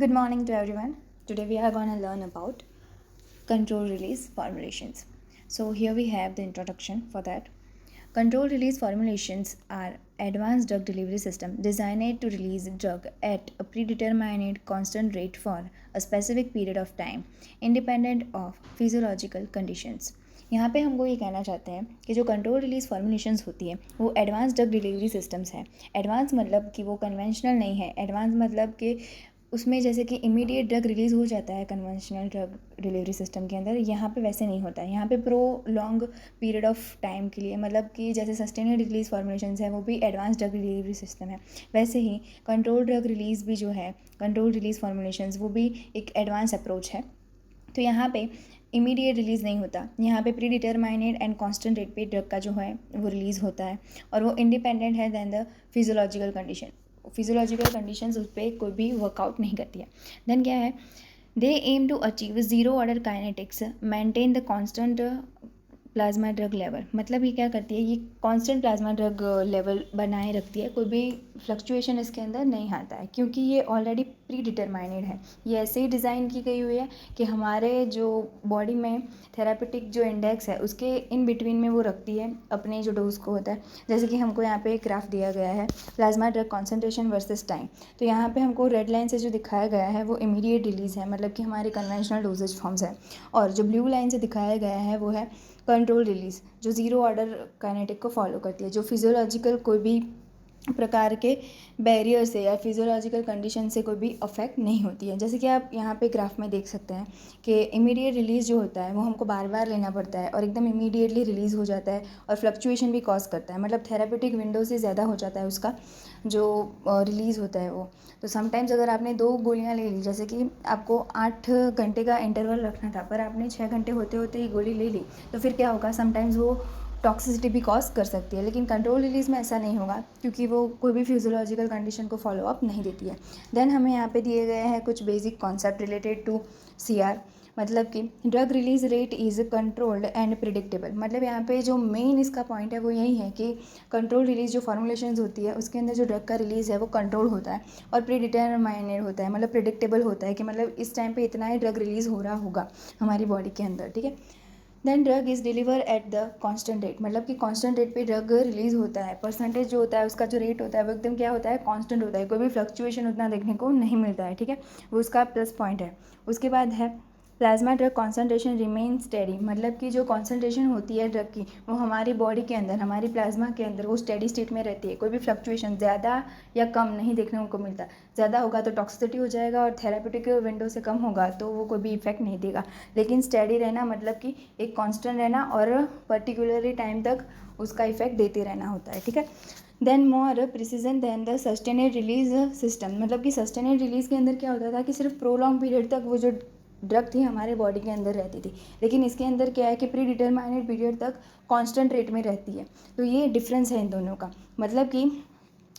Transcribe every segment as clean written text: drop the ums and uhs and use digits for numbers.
Good morning to everyone. Today we are going to learn about control release formulations. So here we have the introduction for that. Control release formulations are advanced drug delivery system designed to release drug at a predetermined constant rate for a specific period of time independent of physiological conditions. यहाँ पे हमको ये कहना चाहते हैं कि जो control release formulations होती है वो एडवांस ड्रग डिलीवरी सिस्टम्स हैं. एडवांस मतलब कि वो कन्वेंशनल नहीं है. एडवांस मतलब कि उसमें जैसे कि इमीडिएट ड्रग रिलीज़ हो जाता है कन्वेंशनल ड्रग डिलीवरी सिस्टम के अंदर. यहाँ पे वैसे नहीं होता है. यहाँ पे pro long period of time के लिए मतलब कि जैसे सस्टेनेड रिलीज फॉर्मुलेशंस है वो भी एडवांस ड्रग डिलीवरी सिस्टम है. वैसे ही कंट्रोल ड्रग रिलीज़ भी जो है कंट्रोल रिलीज फॉर्मुलेशंस वो भी एक एडवांस अप्रोच है. तो यहाँ पे इमीडिएट रिलीज़ नहीं होता. यहाँ पे प्री डिटरमाइनेड एंड कांस्टेंट रेट पे ड्रग का जो है वो रिलीज़ होता है और वो इंडिपेंडेंट है than the physiological condition. Physiological conditions उस पर कोई भी वर्कआउट नहीं करती है. देन क्या है, they aim to achieve zero order kinetics maintain the constant plasma drug level. मतलब ये क्या करती है, ये कांस्टेंट प्लाज्मा ड्रग लेवल बनाए रखती है. कोई भी फ्लक्चुएशन इसके अंदर नहीं आता है क्योंकि ये ऑलरेडी प्री डिटरमाइनेड है. ये ऐसे ही डिज़ाइन की गई हुई है कि हमारे जो बॉडी में थेरापेटिक जो इंडेक्स है उसके इन बिटवीन में वो रखती है अपने जो डोज को होता है. जैसे कि हमको यहाँ पे एक ग्राफ दिया गया है plasma drug concentration versus time. तो यहाँ पे हमको रेड लाइन से जो दिखाया गया है वो इमीडिएट रिलीज़ है, मतलब कि हमारे कन्वेंशनल डोजेज फॉर्म्स है. और जो ब्लू लाइन से दिखाया गया है वो है कंट्रोल रिलीज़ जो ज़ीरो ऑर्डर काइनेटिक को फॉलो करती है, जो फिजियोलॉजिकल कोई भी प्रकार के बैरियर से या फिजियोलॉजिकल कंडीशन से कोई भी अफेक्ट नहीं होती है. जैसे कि आप यहाँ पे ग्राफ में देख सकते हैं कि इमीडिएट रिलीज़ जो होता है वो हमको बार बार लेना पड़ता है और एकदम इमीडिएटली रिलीज़ हो जाता है और फ्लक्चुएशन भी कॉज करता है. मतलब थेरापेटिक विंडो से ज़्यादा हो जाता है उसका जो रिलीज़ होता है वो. तो समटाइम्स अगर आपने 2 गोलियाँ ले ली, जैसे कि आपको 8 घंटे का इंटरवल रखना था पर आपने 6 घंटे होते होते ही गोली ले ली, तो फिर क्या होगा, समटाइम्स वो टॉक्सिसिटी भी कॉज कर सकती है. लेकिन कंट्रोल रिलीज़ में ऐसा नहीं होगा क्योंकि वो कोई भी फिजियोलॉजिकल कंडीशन को फॉलो अप नहीं देती है. देन हमें यहाँ पे दिए गए हैं कुछ basic concept related to CR. मतलब कि drug release rate is controlled and predictable. मतलब यहाँ पे जो मेन इसका पॉइंट है वो यही है कि कंट्रोल रिलीज जो फॉर्मुलेशंस होती है उसके अंदर जो ड्रग का रिलीज़ है वो कंट्रोल होता है और प्री डिटरमाइनेड होता है. मतलब प्रिडिक्टेबल होता है कि मतलब इस टाइम पे इतना ही ड्रग रिलीज़ हो रहा होगा हमारी बॉडी के अंदर. ठीक है. Then drug is deliver at the constant rate. मतलब कि कांस्टेंट रेट पे ड्रग रिलीज़ होता है. परसेंटेज जो होता है उसका जो रेट होता है वो एकदम क्या होता है, कांस्टेंट होता है. कोई भी फ्लक्चुएशन उतना देखने को नहीं मिलता है. ठीक है, वो उसका प्लस पॉइंट है. उसके बाद है plasma drug concentration remain steady. मतलब कि जो कॉन्सेंट्रेशन होती है ड्रग की वो हमारी बॉडी के अंदर हमारी प्लाज्मा के अंदर वो स्टेडी स्टेट में रहती है. कोई भी फ्लक्चुएशन ज़्यादा या कम नहीं देखने को मिलता. ज़्यादा होगा तो टॉक्सिसिटी हो जाएगा और थेरापेटिक विंडो से कम होगा तो वो कोई भी इफेक्ट नहीं देगा. लेकिन स्टेडी रहना मतलब कि एक कांस्टेंट रहना और पर्टिकुलरली टाइम तक उसका इफेक्ट देते रहना होता है. ठीक है. Then more precision than the sustained release system. मतलब कि सस्टेनेड रिलीज़ के अंदर क्या होता था कि सिर्फ प्रोलॉन्ग पीरियड तक वो जो ड्रग थी हमारे बॉडी के अंदर रहती थी. लेकिन इसके अंदर क्या है कि प्री डिटरमाइनेड पीरियड तक कांस्टेंट रेट में रहती है. तो ये डिफरेंस है इन दोनों का. मतलब कि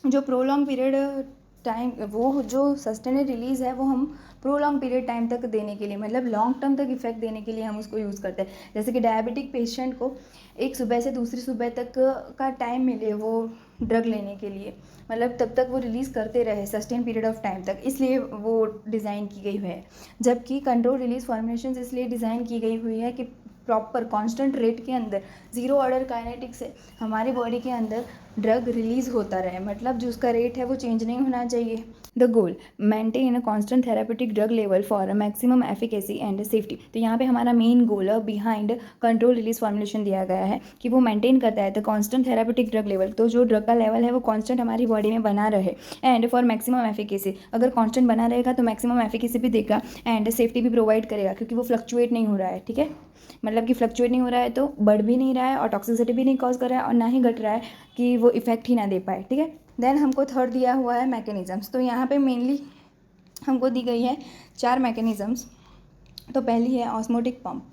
जो प्रोलॉन्ग पीरियड टाइम वो जो सस्टेनेड रिलीज़ है वो हम प्रोलॉन्ग पीरियड टाइम तक देने के लिए, मतलब लॉन्ग टर्म तक इफेक्ट देने के लिए हम उसको यूज़ करते हैं. जैसे कि डायबिटिक पेशेंट को एक सुबह से दूसरी सुबह तक का टाइम मिले वो ड्रग लेने के लिए, मतलब तब तक वो रिलीज़ करते रहे सस्टेन पीरियड ऑफ टाइम तक, इसलिए वो डिज़ाइन की गई हुई है. जबकि कंट्रोल रिलीज फॉर्मुलेशन इसलिए डिज़ाइन की गई हुई है कि प्रॉपर कांस्टेंट रेट के अंदर ज़ीरो ऑर्डर काइनेटिक से हमारी बॉडी के अंदर ड्रग रिलीज़ होता रहे. मतलब जो उसका रेट है वो चेंज नहीं होना चाहिए. The goal maintain a constant therapeutic drug level for maximum efficacy and safety. तो यहाँ पे हमारा main goal behind control release formulation दिया गया है कि वो मेंटेन करता है the constant therapeutic drug level. तो जो ड्रग का लेवल है वो कांस्टेंट हमारी बॉडी में बना रहे एंड फॉर मैक्सिमम एफिकेसी. अगर कांस्टेंट बना रहेगा तो मैक्सिमम एफिकेसी भी देगा एंड सेफ्टी भी प्रोवाइड करेगा क्योंकि वो फ्लक्चुएट नहीं हो रहा है. ठीक है, मतलब कि फ्लक्चुएट नहीं हो रहा है तो बढ़ भी नहीं रहा है और टॉक्सिसिटी भी नहीं कॉज कर रहा है और ना ही घट रहा है कि वो इफेक्ट ही ना दे पाए. ठीक है. देन हमको थर्ड दिया हुआ है मैकेनिज़म्स. तो यहाँ पे मेनली हमको दी गई है 4 मैकेनिज़म्स. तो पहली है ऑस्मोटिक पंप.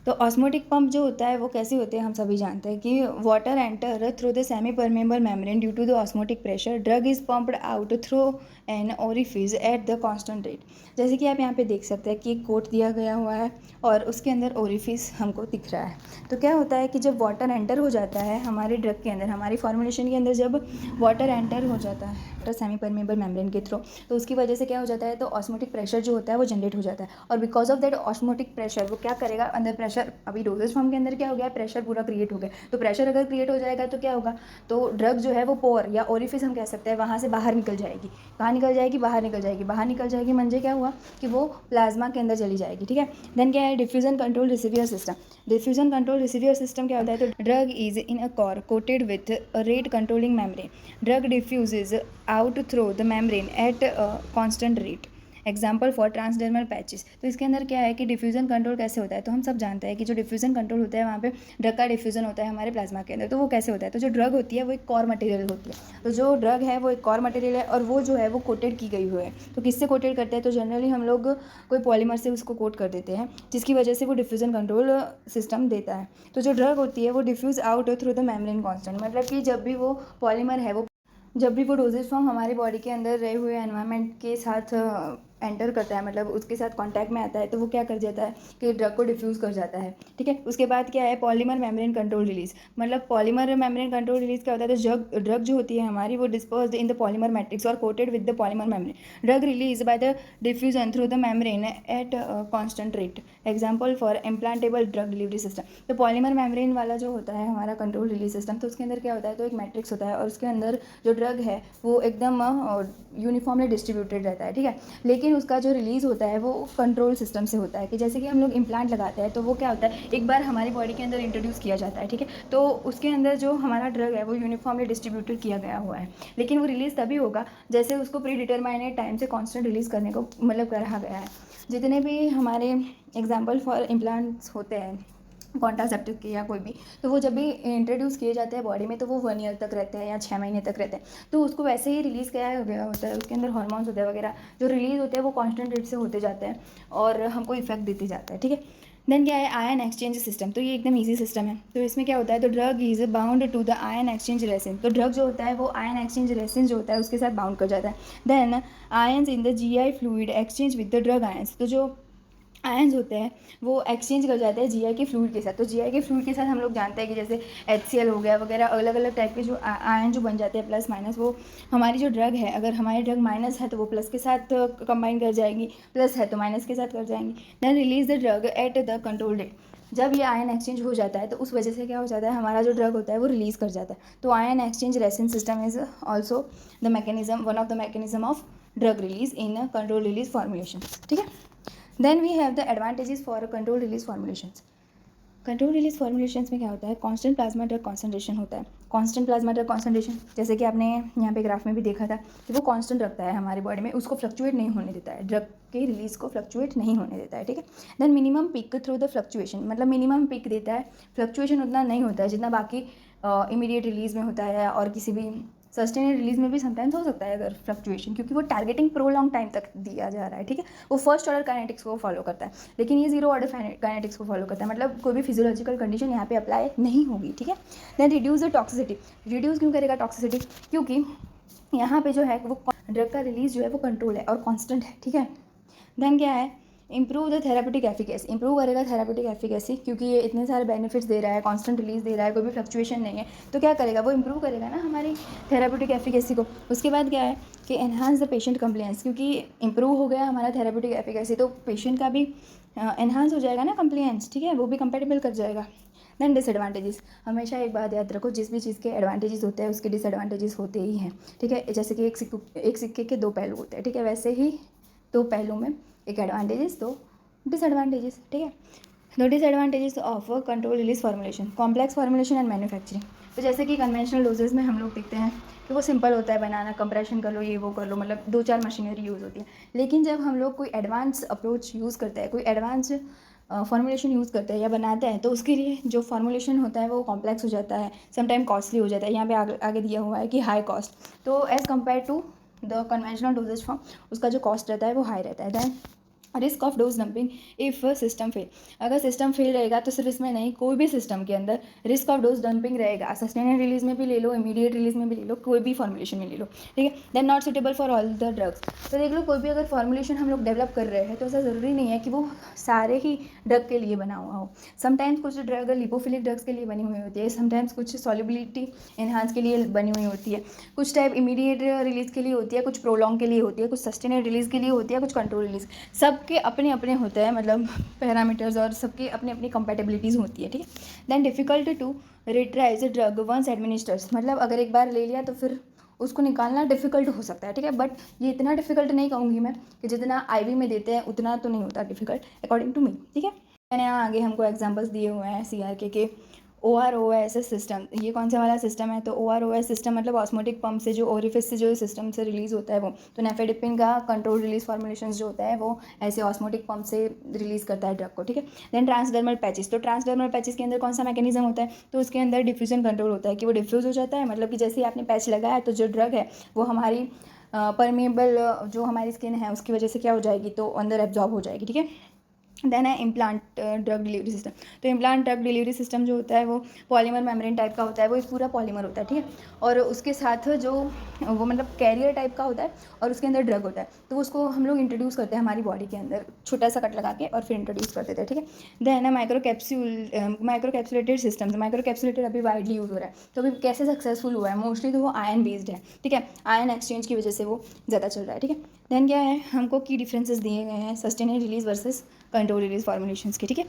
तो ऑस्मोटिक पंप जो होता है वो कैसे होते हैं हम सभी जानते हैं कि water enter through the semi permeable membrane due to the osmotic pressure. Drug is pumped out through an orifice at the constant rate. जैसे कि आप यहाँ पे देख सकते हैं कि एक कोट दिया गया हुआ है और उसके अंदर ओरिफिस हमको दिख रहा है। तो क्या होता है कि जब वाटर एंटर हो जाता है हमारे ड्रग के अंदर, हमारी फॉर्मुलेशन के अंदर, जब वाटर एंटर हो जाता है सेमी परमेबल मेम्ब्रेन के थ्रू, तो उसकी वजह से क्या हो जाता है, तो ऑस्मोटिक प्रेशर जो होता है वो जनरेट हो जाता है। और because of that osmotic pressure वो क्या करेगा, अंदर प्रेशर, अभी डोजेज फॉर्म के अंदर क्या हो गया, प्रेशर पूरा क्रिएट हो गया। तो प्रेशर अगर क्रिएट हो जाएगा तो क्या होगा, तो ड्रग जो है वो पोर या ओरिफिस हम कह सकते हैं, वहाँ से बाहर निकल जाएगी। कहाँ निकल जाएगी, बाहर निकल जाएगी। बाहर निकल जाएगी म्हणजे क्या हुआ कि वो प्लाज्मा के अंदर चली जाएगी। ठीक है। देन क्या है, diffusion control reservoir system. Diffusion control reservoir system क्या होता है, तो drug is in a core coated with rate controlling membrane. Drug diffuses out through the membrane at constant rate. Example for transdermal patches. तो इसके अंदर क्या है कि डिफ्यूजन कंट्रोल कैसे होता है, तो हम सब जानते हैं कि जो डिफ्यूजन कंट्रोल होता है वहाँ पे ड्रग का डिफ्यूजन होता है हमारे प्लाज्मा के अंदर। तो वो कैसे होता है, तो जो ड्रग होती है वो एक कॉर मटेरियल होती है। तो जो ड्रग है वो एक कॉर मटेरियल है और वो जो है वो कोटेड की गई हुई है। तो किससे कोटेड करते हैं, तो जनरली हम लोग कोई पॉलीमर से उसको कोट कर देते हैं, जिसकी वजह से वो डिफ्यूजन कंट्रोल सिस्टम देता है। तो जो ड्रग होती है वो diffuse out through the membrane constant, मतलब कि जब भी वो डोजेज फॉर्म हमारी बॉडी के अंदर रहे हुए एनवायरनमेंट के साथ एंटर करता है, मतलब उसके साथ कांटेक्ट में आता है, तो वो क्या कर जाता है कि ड्रग को डिफ्यूज़ कर जाता है। ठीक है। उसके बाद क्या है, पॉलीमर मेम्ब्रेन कंट्रोल रिलीज। मतलब पॉलीमर मेम्ब्रेन कंट्रोल रिलीज क्या होता है, तो ड्रग जो होती है हमारी वो dispersed in the polymer matrix और coated with the polymer membrane. Drug release by the diffusion through the membrane at constant rate. Example for implantable drug delivery system. तो पॉलीमर मेम्ब्रेन वाला जो होता है हमारा कंट्रोल रिलीज सिस्टम, तो उसके अंदर क्या होता है, तो एक मैट्रिक्स होता है और उसके अंदर जो ड्रग है वो एकदम यूनिफॉर्मली डिस्ट्रीब्यूटेड रहता है। ठीक है। लेकिन उसका जो रिलीज़ होता है वो कंट्रोल सिस्टम से होता है, कि जैसे कि हम लोग इम्प्लांट लगाते हैं तो वो क्या होता है, एक बार हमारी बॉडी के अंदर इंट्रोड्यूस किया जाता है। ठीक है। तो उसके अंदर जो हमारा ड्रग है वो यूनिफॉर्मली डिस्ट्रीब्यूटेड किया गया हुआ है, लेकिन वो रिलीज़ तभी होगा जैसे उसको प्री डिटरमाइनेड टाइम से कॉन्स्टेंट रिलीज़ करने को मतलब कहा गया है। जितने भी हमारे एग्जाम्पल फॉर इम्प्लांट्स होते हैं कॉन्ट्रासेप्टिव के या कोई भी, तो वो जब भी इंट्रोड्यूस किए जाते हैं बॉडी में तो वो 1 ईयर तक रहते हैं या 6 महीने तक रहते हैं। तो उसको वैसे ही रिलीज़ किया गया होता है, उसके अंदर हार्मोन्स होते हैं वगैरह, जो रिलीज़ होते हैं वो कांस्टेंट रेट से होते जाते हैं और हमको इफेक्ट देते जाता है। ठीक है। देन क्या है, आयन एक्सचेंज सिस्टम। तो ये एकदम ईजी सिस्टम है। तो इसमें क्या होता है, तो drug is bound to the ion exchange resin. तो ड्रग जो होता है वो आयन एक्सचेंज रेसिन जो होता है उसके साथ बाउंड कर जाता है। Then ions in the GI fluid exchange with the drug ions. तो जो आयन्स होते हैं वो एक्सचेंज कर जाते हैं जीआई के फ्लूइड के साथ। तो जीआई के फ्लूइड के साथ हम लोग जानते हैं कि जैसे HCl हो गया वगैरह, अलग अलग टाइप के जो आयन जो बन जाते हैं प्लस माइनस, वो हमारी जो ड्रग है, अगर हमारी ड्रग माइनस है तो वो प्लस के साथ कंबाइन कर जाएंगी, प्लस है तो माइनस के साथ कर जाएंगी। Then release the drug at the control rate. जब ये आयन एक्सचेंज हो जाता है तो उस वजह से क्या हो जाता है, हमारा जो ड्रग होता है वो रिलीज़ कर जाता है। तो ion exchange resin system is also the mechanism, one of the mechanism of drug release in control release formulation. ठीक है। Then we have the advantages for control release formulations. Control release formulations में क्या होता है, constant plasma drug concentration होता है। Constant plasma drug concentration जैसे कि आपने यहाँ पे ग्राफ में भी देखा था कि वो कांस्टेंट रखता है हमारी बॉडी में, उसको फ्लक्चुएट नहीं होने देता है, ड्रग के रिलीज को फ्लक्चुएट नहीं होने देता है। ठीक है। Then minimum peak through the fluctuation, मतलब मिनिमम पिक देता है, फ्लक्चुएशन उतना नहीं होता है जितना बाकी इमीडिएट रिलीज में होता है और किसी भी सस्टेनेड रिलीज में भी समटाइम्स हो सकता है अगर फ्लक्चुएशन, क्योंकि वो टारगेटिंग प्रोलॉन्ग टाइम तक दिया जा रहा है। ठीक है। वो फर्स्ट ऑर्डर काइनेटिक्स को फॉलो करता है, लेकिन ये जीरो ऑर्डर काइनेटिक्स को फॉलो करता है, मतलब कोई भी फिजियोलॉजिकल कंडीशन यहाँ पे अप्लाई नहीं होगी। ठीक है। Then reduce the toxicity. Reduce क्यों करेगा टॉक्सिसिटी, क्योंकि यहाँ पे जो है वो ड्रग का रिलीज जो है वो कंट्रोल है और कॉन्स्टेंट है। ठीक है। देन क्या है, improve the therapeutic efficacy. Improve करेगा थेरापेटिक एफिकेसी, क्योंकि ये इतने सारे बेनिफिट्स दे रहा है, कांस्टेंट रिलीज दे रहा है, कोई भी फ्लक्चुएशन नहीं है, तो क्या करेगा वो इंप्रूव करेगा ना हमारी थेरापेटिक एफिकेसी को। उसके बाद क्या है कि एनहांस द पेशेंट कंप्लेंस, क्योंकि इंप्रूव हो गया हमारा थेरापेटिक एफिकेसी तो पेशेंट का भी एनहांस हो जाएगा ना कंप्लेंस। ठीक है। वो भी कंपेटेबल कर जाएगा। Then disadvantages. हमेशा एक बात याद रखो, जिस भी चीज़ के एडवांटेजेस होते हैं उसके डिसएडवांटेजेस होते ही हैं। ठीक है। जैसे कि एक सिक्के के 2 पहलू होते हैं। ठीक है। वैसे ही 2 पहलू में एक एडवांटेजेस, 2 डिसएडवांटेजेस। ठीक है। The disadvantages of control release formulation, complex formulation and manufacturing. तो जैसे कि कन्वेंशनल डोजेज में हम लोग देखते हैं कि वो सिंपल होता है बनाना, कंप्रेशन कर लो, ये वो कर लो, मतलब 2-4 मशीनरी यूज़ होती है। लेकिन जब हम लोग कोई एडवांस अप्रोच यूज़ करते हैं, कोई एडवांस फॉर्मुलेशन यूज़ करते हैं या बनाते हैं, तो उसके लिए जो फॉर्मुलेशन होता है वो कॉम्प्लेक्स हो जाता है, समटाइम कॉस्टली हो जाता है। यहाँ पे आगे दिया हुआ है कि हाई कॉस्ट, तो as compare to the conventional dosages form उसका जो कॉस्ट रहता है वो हाई रहता है। Then risk of dose dumping if system fail. अगर सिस्टम फेल रहेगा तो सिर्फ इसमें नहीं, कोई भी सिस्टम के अंदर रिस्क ऑफ डोज डंपिंग रहेगा। सस्टेनेड रिलीज में भी ले लो, इमीडिएट रिलीज में भी ले लो, कोई भी फॉर्मुलेशन में ले लो, ठीक है। Then not suitable for all the drugs. तो देख लो, कोई भी अगर फॉर्मुलेशन हम लोग डेवलप कर रहे हैं तो ऐसा ज़रूरी नहीं है कि वो सारे ही ड्रग के लिए बना हुआ हो। समटाइम्स कुछ ड्रग लिपोफिलिक ड्रग्स के लिए बनी हुई होती है, समटाइम्स कुछ सॉल्युबिलिटी एनहांस के लिए बनी हुई होती है, कुछ टाइप इमीडिएट रिलीज के लिए होती है, कुछ प्रोलॉन्ग के लिए होती है, कुछ सस्टेनेड रिलीज के लिए होती है, कुछ कंट्रोल रिलीज। सबके अपने अपने होते हैं मतलब पैरामीटर्स, और सबकी अपनी अपनी कंपेटेबिलिटीज़ होती है, ठीक है। Then difficult to retrieve drug once administers, मतलब अगर एक बार ले लिया तो फिर उसको निकालना डिफ़िकल्ट हो सकता है, ठीक है। बट ये इतना डिफ़िकल्ट नहीं कहूँगी मैं कि जितना आईवी में देते हैं उतना तो नहीं होता डिफ़िकल्ट, अकॉर्डिंग टू मी, ठीक है। मैंने यहाँ आगे हमको एग्जांपल्स दिए हुए हैं CRK के OROS सिस्टम। ये कौन सा वाला सिस्टम है? तो OROS सिस्टम मतलब ऑस्मोटिक पंप से जो ओरिफिस से जो सिस्टम से रिलीज़ होता है वो। तो नेफेडिपिन का कंट्रोल रिलीज फॉर्मुलेशन जो होता है वो ऐसे ऑस्मोटिक पंप से रिलीज़ करता है ड्रग को, ठीक है। Then transdermal patches. तो ट्रांसडर्मल पैचेस के अंदर कौन सा मैकेनिज्म होता है? तो उसके अंदर डिफ्यूजन कंट्रोल होता है कि वो डिफ्यूज़ हो जाता है, मतलब कि जैसे ही आपने पैच लगाया तो जो ड्रग है वो हमारी परमेबल जो हमारी स्किन है उसकी वजह से क्या हो जाएगी, तो अंदर एब्जॉर्ब हो जाएगी, ठीक है। देन है इम्प्लांट ड्रग डिलीवरी सिस्टम। तो इम्प्लांट ड्रग डिलीवरी सिस्टम जो होता है वो पॉलीमर मेम्ब्रेन टाइप का होता है, वो एक पूरा पॉलीमर होता है, ठीक है। और उसके साथ जो वो मतलब कैरियर टाइप का होता है और उसके अंदर ड्रग होता है, तो उसको हम लोग इंट्रोड्यूस करते हैं हमारी बॉडी के अंदर, छोटा सा कट लगा के और फिर इंट्रोड्यूस कर देते हैं, ठीक है। देन है micro capsulated systems. Micro capsulated अभी वाइडली यूज़ हो रहा है, तो अभी कैसे सक्सेसफुल हुआ है? मोस्टली तो वो आयन बेस्ड है, ठीक है। आयन एक्सचेंज की वजह से वो ज़्यादा चल रहा है, ठीक है। देन क्या है, हमको की डिफरेंसेस दिए गए हैं sustained release versus control release formulations के, ठीक है।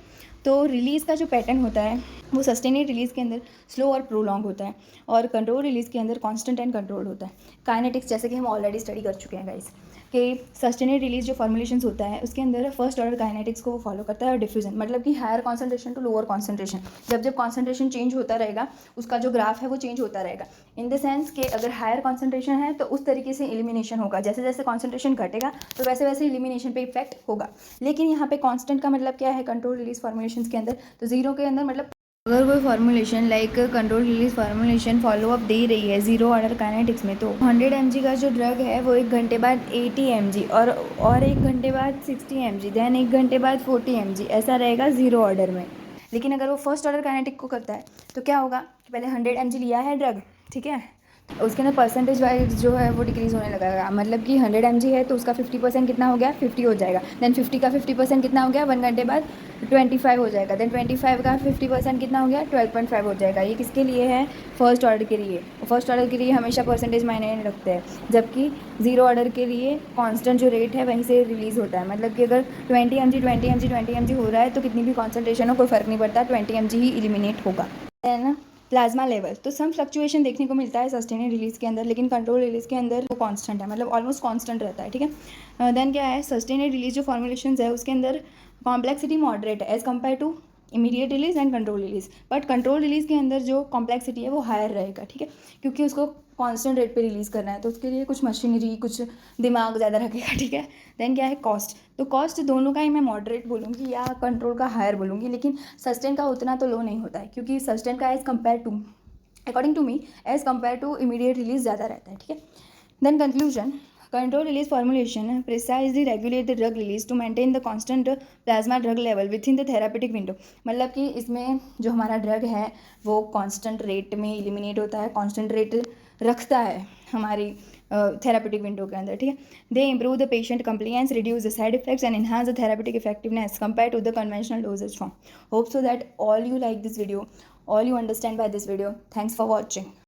तो रिलीज़ का जो पैटर्न होता है वो सस्टेनेड रिलीज़ के अंदर स्लो और प्रोलॉन्ग होता है, और कंट्रोल रिलीज़ के अंदर कांस्टेंट एंड कंट्रोल्ड होता है। काइनेटिक्स जैसे कि हम ऑलरेडी स्टडी कर चुके हैं गाइस, कि सस्टेनेड रिलीज जो फॉर्मुलेशंस होता है उसके अंदर फर्स्ट ऑर्डर काइनेटिक्स को वो फॉलो करता है, और डिफ्यूजन मतलब कि higher concentration to lower concentration. जब जब कॉन्सेंट्रेशन चेंज होता रहेगा उसका जो ग्राफ है वो चेंज होता रहेगा, इन द सेंस कि अगर हायर कॉन्सेंट्रेशन है तो उस तरीके से एलिमिनेशन होगा, जैसे जैसे कॉन्सेंट्रेशन घटेगा तो वैसे वैसे एलिमिनेशन पे इफेक्ट होगा। लेकिन यहाँ पे कांस्टेंट का मतलब क्या है कंट्रोल रिलीज फॉर्मुलेशंस के अंदर? तो जीरो के अंदर मतलब अगर कोई formulation like control release formulation follow up दे रही है जीरो ऑर्डर काइनेटिक्स में, तो 100 mg का जो ड्रग है वो 1 घंटे बाद 80 mg और 1 घंटे बाद 60 mg, देन 1 घंटे बाद 40 mg, ऐसा रहेगा जीरो ऑर्डर में। लेकिन अगर वो फर्स्ट ऑर्डर काइनेटिक को करता है तो क्या होगा कि पहले 100 mg लिया है ड्रग, ठीक है, उसके अंदर परसेंटेज वाइज जो है वो डिक्रीज़ होने लगेगा, मतलब कि 100 mg है तो उसका 50% कितना हो गया, 50 हो जाएगा। देन 50 का 50% कितना हो गया, 1 घंटे बाद 25 हो जाएगा। देन 25 का 50% कितना हो गया, 12.5 हो जाएगा। ये किसके लिए है? फर्स्ट ऑर्डर के लिए। फर्स्ट ऑर्डर के लिए हमेशा परसेंटेज मायने नहीं रखते हैं, जबकि जीरो ऑर्डर के लिए कांस्टेंट जो रेट है वहीं से रिलीज़ होता है, मतलब कि अगर 20 mg हो रहा है तो कितनी भी कॉन्सेंट्रेशन हो कोई फ़र्क नहीं पड़ता, 20 mg ही इलिमिनेट होगा। देन प्लाज्मा लेवल, तो सम फ्लक्चुएशन देखने को मिलता है सस्टेनेड रिलीज के अंदर, लेकिन कंट्रोल रिलीज के अंदर वो कांस्टेंट है, मतलब ऑलमोस्ट कांस्टेंट रहता है, ठीक है। देन क्या है, सस्टेनेड रिलीज जो फॉर्मुलेशन है उसके अंदर कॉम्प्लेक्सिटी मॉडरेट है as compare to immediate release and control release, but control release के अंदर जो कॉम्प्लेक्सिटी है वो हायर रहेगा, ठीक है, क्योंकि उसको कांस्टेंट रेट पे रिलीज़ करना है, तो उसके लिए कुछ मशीनरी कुछ दिमाग ज़्यादा रखेगा, ठीक है। देन क्या है, कॉस्ट। तो कॉस्ट दोनों का ही मैं मॉडरेट बोलूँगी या कंट्रोल का हायर बोलूँगी, लेकिन सस्टेन का उतना तो लो नहीं होता है, क्योंकि सस्टेन का as compare to according to me as compare to immediate release ज़्यादा रहता है, ठीक है। Then conclusion, control release formulation precisely regulate the drug release to maintain the constant plasma drug level within the therapeutic window, मतलब कि इसमें जो हमारा ड्रग है वो कांस्टेंट रेट में इलिमिनेट होता है, कांस्टेंट रेट रखता है हमारी थेरापेटिक विंडो के अंदर, ठीक है। They improve the patient compliance, reduce the side effects and enhance the therapeutic effectiveness compared to the conventional dosage form. Hope so that all you like this video, all you understand by this video. Thanks for watching.